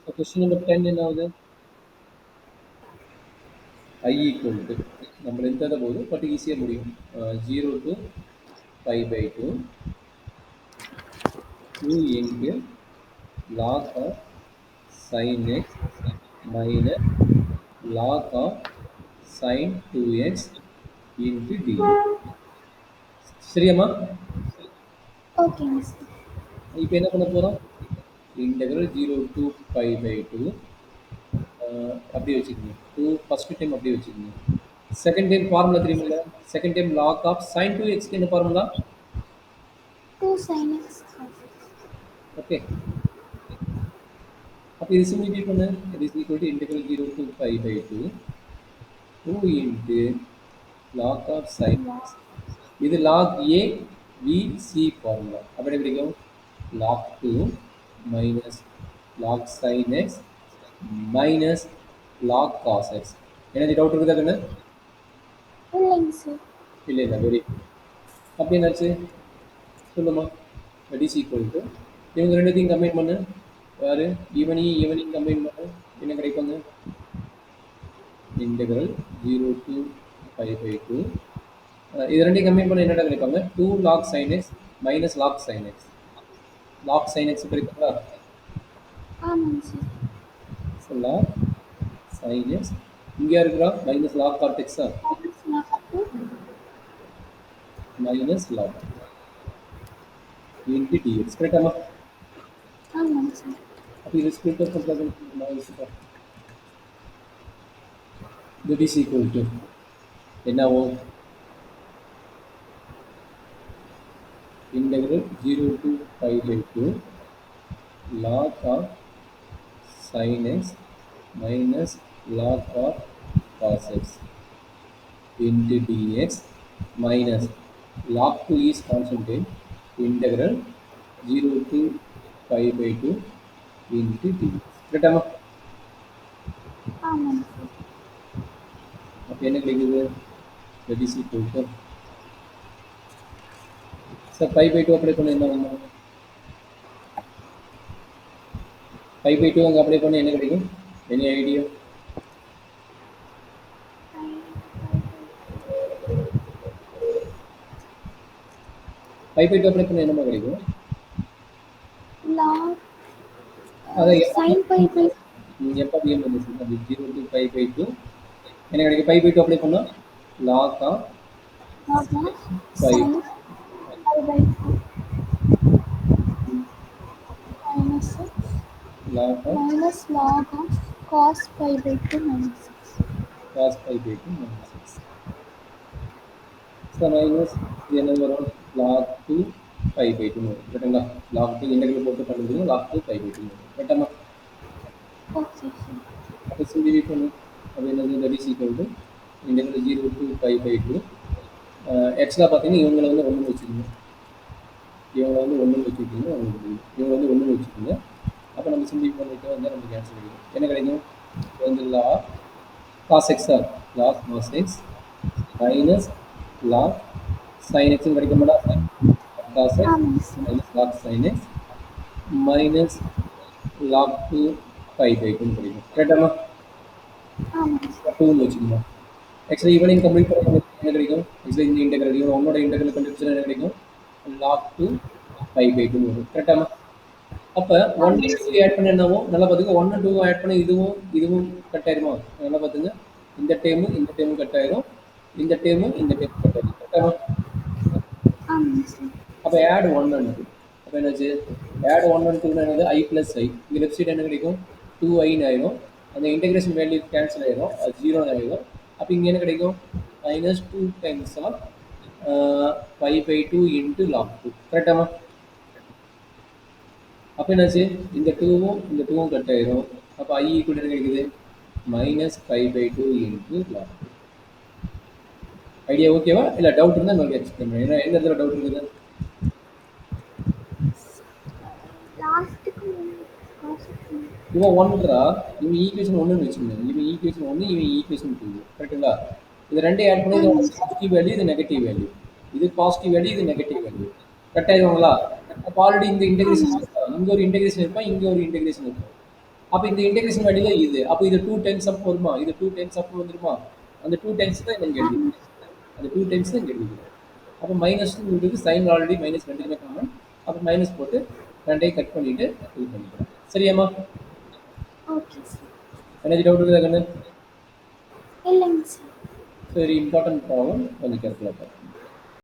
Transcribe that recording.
Question number 10 என்னாவது? I equal to நம்ம எழுதாத போது பட் ஈஸியாக முடியும். 0 to pi by 2 2 into log of sin x minus log of sin 2x into dx. சரியாம்மா? ஓகேங்க சார். இப்போ என்ன பண்ண போகிறோம்? இன்டெக்ரல் 0 to pi by 2 அப்படியே வச்சுக்கோங்க. 2 ஃபஸ்ட்டு டைம் அப்படியே வச்சுக்கோங்க. செகண்ட் டைம் ஃபார்முலா தெரியுமில்ல? Second time log of sin 2x என்ன ஃபார்முலா? 2 sin x. ஓகே. அப்போ இது சிம்பிளிஃபை பண்ணு. It is equal to integral 0 to pi by 2 2 into log of sin x. இது log a v c formula. அப்போ என்ன கிடைக்கும்? log 2 minus log sin x minus log cos x. எனக்கு doubt இருக்குதா கண்ணு? இல்லைங்க சார். இல்லையா? Very good. அப்போ என்னாச்சு சொல்லுமா? தட் இஸ் ஈக்குவல் டு இவங்க ரெண்டுத்தையும் கம்பைன் பண்ணு. யாரு? ஈவனையும் கம்பைன் பண்ணு. என்ன கிடைப்பாங்க? இன்டெக்ரல் 0 to pi by 2 இது ரெண்டையும் கம்பைன் பண்ண என்னடா கிடைப்பாங்க? 2 log sin x minus log sin x. log sin x கிடைக்குங்களா? ஆமாங்க sir. So log sin x இங்கே இருக்கிறா minus log cot x minus log into dx. கரெக்டாமா? ஆமாங்க சார். அப்போ இது ஸ்பிளிட் அப் பண்ணுறது that is equal to என்னாகும்? integral 0 to pi by 2 log of sin x minus log of cos x into dx minus log 2 is constant in integral 0 to pi by 2 into dx. கரெக்டாமா? ஆமாங்க sir. அப்போ என்ன கிடைக்குது? that is equal to sir pi by 2 apply பண்ண என்ன ஆகும்? pi by 2 அங்கே apply பண்ண என்ன கிடைக்கும்? Any idea? pi by 2 apply பண்ண என்னமா கிடைக்கும்? log அதான் sin pi by எப்போ பிஎம் வந்துச்சு? அது 0 to pi by 2 என்ன கிடைக்கும்? pi by 2 அப்ளை பண்ணால் log of log of pi sin pi by 2 minus 6 log of minus log of cos pi by 2 minus 6. cos pi by 2 minus 6. So minus இது என்ன வரும்? log 2 pi by 2 வரும். கரெக்டுங்களா? log 2 integral போட்டு பண்ணுறதுக்கு log 2 pi by 2 வரும். கரெக்டாமா? Okay sir. அப்போ சிம்பிளி பண்ணு. அது என்னது? That is equal to integral 0 to pi by 2 extra பார்த்தீங்கன்னா இவங்களை வந்து 1 வச்சுக்கோங்க. இவங்களை வந்து 1 வச்சுக்கிட்டீங்க. இவங்க வந்து 1 வச்சுக்கோங்க. அப்போ நம்ம சிம்பிளி பண்ணிட்டு வந்து நமக்கு ஆன்சர் கிடைக்கும். என்ன கிடைக்கும்? இப்போ வந்து log cos x or log cos x minus log sin x கிடைக்க மாட்டா? cos x ஆமாங்க sir. minus log sin x minus log 2 pi by 2 கிடைக்கும். கரெக்டாமா? ஆமாங்க சார். 2 வச்சுக்கணும். ஆக்சுவலி ஈவனிங் கம்ப்ளீட் பண்ண என்ன கிடைக்கும்? ஆக்சுவலி இந்த இன்டெகிரல் இவன் ஒன்னோட இன்டெகிரல் கண்டுபிடிச்சா என்ன கிடைக்கும்? log 2 pi by 2 வரும். கரெக்டாமா? அப்போ 1 2 ஆட் பண்ண என்னவோ நல்லா பார்த்துங்க. 1 2 ஆட் பண்ண இதுவும் கட் ஆயிருமா? நல்லா பார்த்துங்க. இந்த டைமும் கட் ஆயிரும். இந்த டைமும் கட் ஆயிரும். கரெக்டாமா? ஆமாங்க சார். அப்போ ஆட் 1 and 2. அப்போ என்னாச்சு? ஆட் 1 and 2 என்னது? I plus I. இங்கே லெஃப்ட் சைடு என்ன கிடைக்கும்? 2i ஆயிரும். அந்த இன்டெகிரேஷன் வேல்யூ கேன்சல் ஆயிரும். அது 0 ஆயிரும். அப்போ இங்கே என்ன கிடைக்கும்? Minus 2 times of pi by 2 into log 2. கரெக்டாமா? அப்போ என்னாச்சு? இந்த 2வும் கட் ஆயிரும். அப்போ I ஈக்குவல் என்ன கிடைக்குது? Minus pi by 2 into log 2. Idea ஓகேவா? இல்லை டவுட் இருந்தால் உங்களுக்கு எக்ஸ்பிளைன் பண்ணுறேன். ஏன்னா எந்த இடத்துல டவுட் இருக்குது? லாஸ்ட்டுக்கு இவன் ஒன்றா இவன் ஈக்குவேஷன் 1ன்னு வச்சுக்கோங்க. இவன் ஈக்குவேஷன் 1 இவன் ஈக்குவேஷன் 2. கரெக்டுங்களா? இது ரெண்டையும் ஆட் பண்ணி இது பாசிட்டிவ் வேல்யூ, இது நெகட்டிவ் வேல்யூ. இது பாசிட்டிவ் வேல்யூ, இது நெகட்டிவ் வேல்யூ. கரெக்ட் ஆயிடுவாங்களா? அப்போ ஆல்ரெடி இந்த இன்டெகிரேஷன் இங்கே ஒரு இன்டெகிரேஷன் இருப்பான், இங்கே ஒரு இன்டெகிரேஷன் இருக்கும். அப்போ இந்த இன்டெகிரேஷன் வேல்யூல இது அப்போ இது 2 டைம்ஸ் அப் வருமா, இது 2 டைம்ஸ் அப் வந்துருமா, அந்த 2 டைம்ஸ் தான் இங்கே எழுதிக்கணும், அந்த 2 டைம்ஸ் தான் இங்கே எழுதிக்கணும். அப்போ -2 சைன் ஆல்ரெடி மைனஸ் ரெண்டுமே காமன், அப்போ மைனஸ் போட்டு ரெண்டையும் கட் பண்ணிட்டு இது பண்ணிக்கலாம். சரியாம்மா? Okay sir. எனக்கு டவுட் இருக்குதா கண்ணு? இல்லைங்க சார். வெரி இம்பார்ட்டன்ட் ப்ராப்ளம், கொஞ்சம் கேர்ஃபுல்லாக பாருங்க.